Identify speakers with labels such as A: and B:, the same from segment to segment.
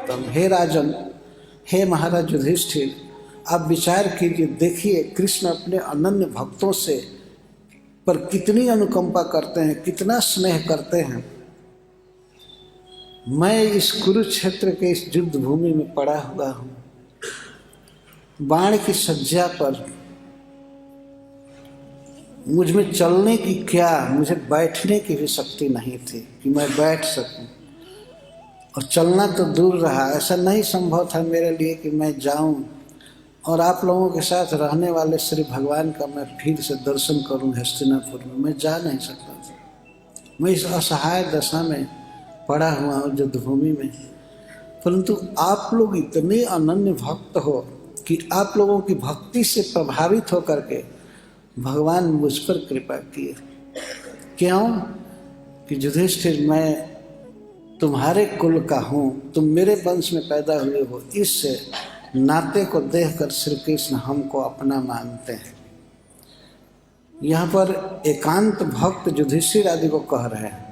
A: तब हे राजन, हे महाराज युधिष्ठिर, आप विचार कीजिए, देखिए कृष्ण अपने अनन्य भक्तों से पर कितनी अनुकंपा करते हैं, कितना स्नेह करते हैं। मैं इस कुरुक्षेत्र के इस युद्ध भूमि में पड़ा हुआ हूँ, बाण की सज्जा पर, मुझ में चलने की क्या, मुझे बैठने की भी शक्ति नहीं थी कि मैं बैठ सकूं, और चलना तो दूर रहा, ऐसा नहीं संभव था मेरे लिए कि मैं जाऊं और आप लोगों के साथ रहने वाले श्री भगवान का मैं फिर से दर्शन करूं हस्तिनापुर में। मैं जा नहीं सकता था, मैं इस असहाय दशा में पड़ा हुआ हूँ युद्धभूमि में। परंतु आप लोग इतने अनन्य भक्त हो कि आप लोगों की भक्ति से प्रभावित होकर के भगवान मुझ पर कृपा किए। क्यों? कि युधिष्ठिर, मैं तुम्हारे कुल का हूँ, तुम मेरे वंश में पैदा हुए हो, इससे नाते को देखकर श्री कृष्ण हमको अपना मानते हैं। यहाँ पर एकांत भक्त युधिष्ठिर आदि को कह रहे हैं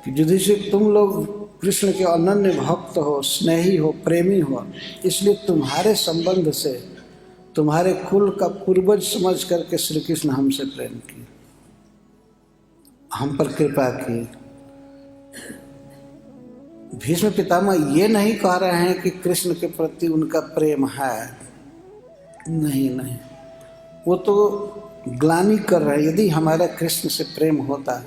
A: कि युधिष्ठिर, तुम लोग कृष्ण के अनन्य भक्त हो, स्नेही हो, प्रेमी हो, इसलिए तुम्हारे संबंध से तुम्हारे कुल का पूर्वज समझ करके श्री कृष्ण हमसे प्रेम किए, हम पर कृपा की। भीष्म पितामह ये नहीं कह रहे हैं कि कृष्ण के प्रति उनका प्रेम है, नहीं नहीं, वो तो ग्लानि कर रहे हैं। यदि हमारा कृष्ण से प्रेम होता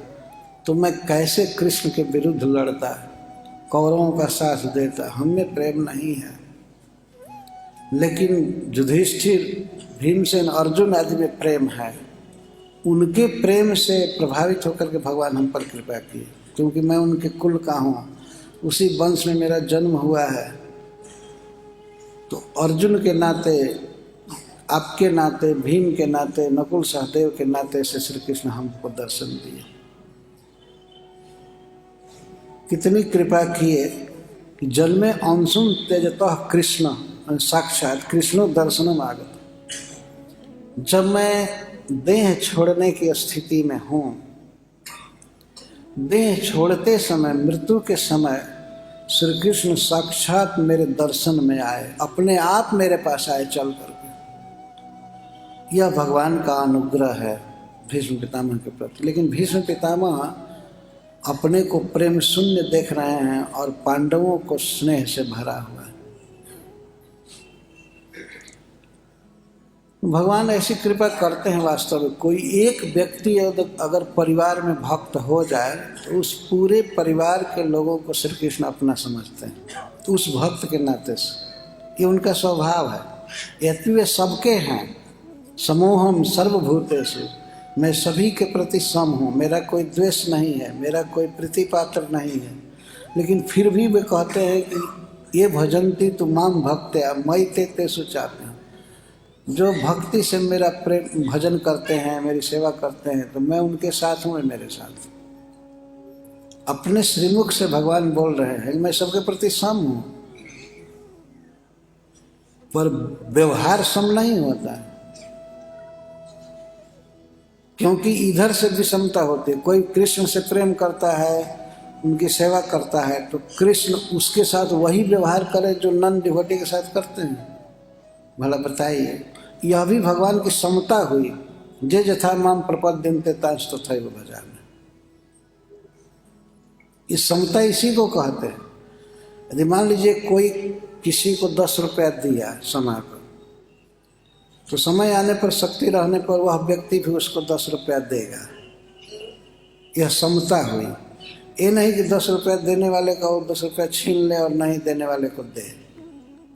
A: तो मैं कैसे कृष्ण के विरुद्ध लड़ता, कौरवों का साथ देता, हमें प्रेम नहीं है। लेकिन युधिष्ठिर, भीमसेन, अर्जुन आदि में प्रेम है, उनके प्रेम से प्रभावित होकर के भगवान हम पर कृपा किए, क्योंकि मैं उनके कुल का हूँ, उसी वंश में मेरा जन्म हुआ है। तो अर्जुन के नाते, आपके नाते, भीम के नाते, नकुल सहदेव के नाते से श्री कृष्ण हमको दर्शन दिए। कितनी कृपा किए कि जन्मे अंशुन तेजतः कृष्ण, साक्षात कृष्णो दर्शनम आगत। जब मैं देह छोड़ने की स्थिति में हूँ, देह छोड़ते समय, मृत्यु के समय श्री कृष्ण साक्षात मेरे दर्शन में आए, अपने आप मेरे पास आए चल करके। यह भगवान का अनुग्रह है भीष्म पितामह के प्रति। लेकिन भीष्म पितामह अपने को प्रेम शून्य देख रहे हैं और पांडवों को स्नेह से भरा हुआ है। भगवान ऐसी कृपा करते हैं वास्तव में। कोई एक व्यक्ति अगर परिवार में भक्त हो जाए तो उस पूरे परिवार के लोगों को श्री कृष्ण अपना समझते हैं, तो उस भक्त के नाते से। ये उनका स्वभाव है। यद्यपि वे सबके हैं, समूहम सर्वभूतेषु, मैं सभी के प्रति सम हूँ, मेरा कोई द्वेष नहीं है, मेरा कोई प्रीतिपात्र नहीं है, लेकिन फिर भी वे कहते हैं कि ये भजन्ति तु माम भक्त्या मयि ते तेषु चापि। जो भक्ति से मेरा प्रेम भजन करते हैं, मेरी सेवा करते हैं, तो मैं उनके साथ हूँ, मेरे साथ। अपने श्रीमुख से भगवान बोल रहे हैं मैं सबके प्रति सम हूँ, पर व्यवहार सम नहीं होता है, क्योंकि इधर से विषमता होती है। कोई कृष्ण से प्रेम करता है, उनकी सेवा करता है, तो कृष्ण उसके साथ वही व्यवहार करे जो नन डिवोटी के साथ करते हैं। भला बताइए, यह भी भगवान की समता हुई। जे जथा माम प्रपद्यन्ते तांश तथैव भजामि। इस समता इसी को कहते हैं। यदि मान लीजिए कोई किसी को 10 रुपया दिया समय पर, तो समय आने पर, शक्ति रहने पर वह व्यक्ति भी उसको 10 रुपया देगा। यह समता हुई। ये नहीं कि 10 रुपया देने वाले का वो 10 रुपया छीन ले और नहीं देने वाले को दे,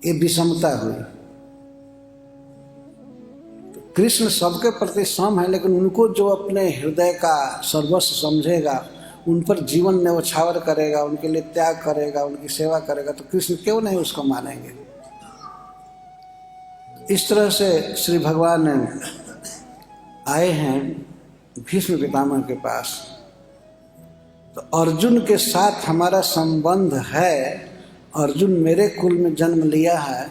A: ये विषमता हुई। तो कृष्ण सबके प्रति सम है, लेकिन उनको जो अपने हृदय का सर्वस्व समझेगा, उन पर जीवन न्यौछावर करेगा, उनके लिए त्याग करेगा, उनकी सेवा करेगा, तो कृष्ण क्यों नहीं उसको मानेंगे। इस तरह से श्री भगवान आए हैं भीष्म पितामह के पास। तो अर्जुन के साथ हमारा संबंध है, अर्जुन मेरे कुल में जन्म लिया है,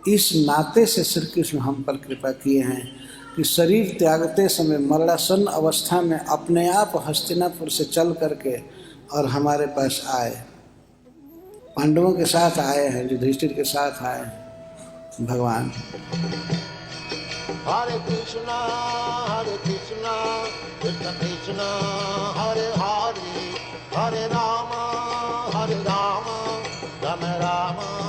A: इस नाते से श्री कृष्ण हम पर कृपा किए हैं। कि शरीर त्यागते समय मरणासन अवस्था में अपने आप हस्तिनापुर से चल करके और हमारे पास आए, पांडवों के साथ आए हैं, युधिष्ठिर के साथ आए हैं भगवान।
B: हरे कृष्णा कृष्ण कृष्ण हरे हरे, हरे राम राम राम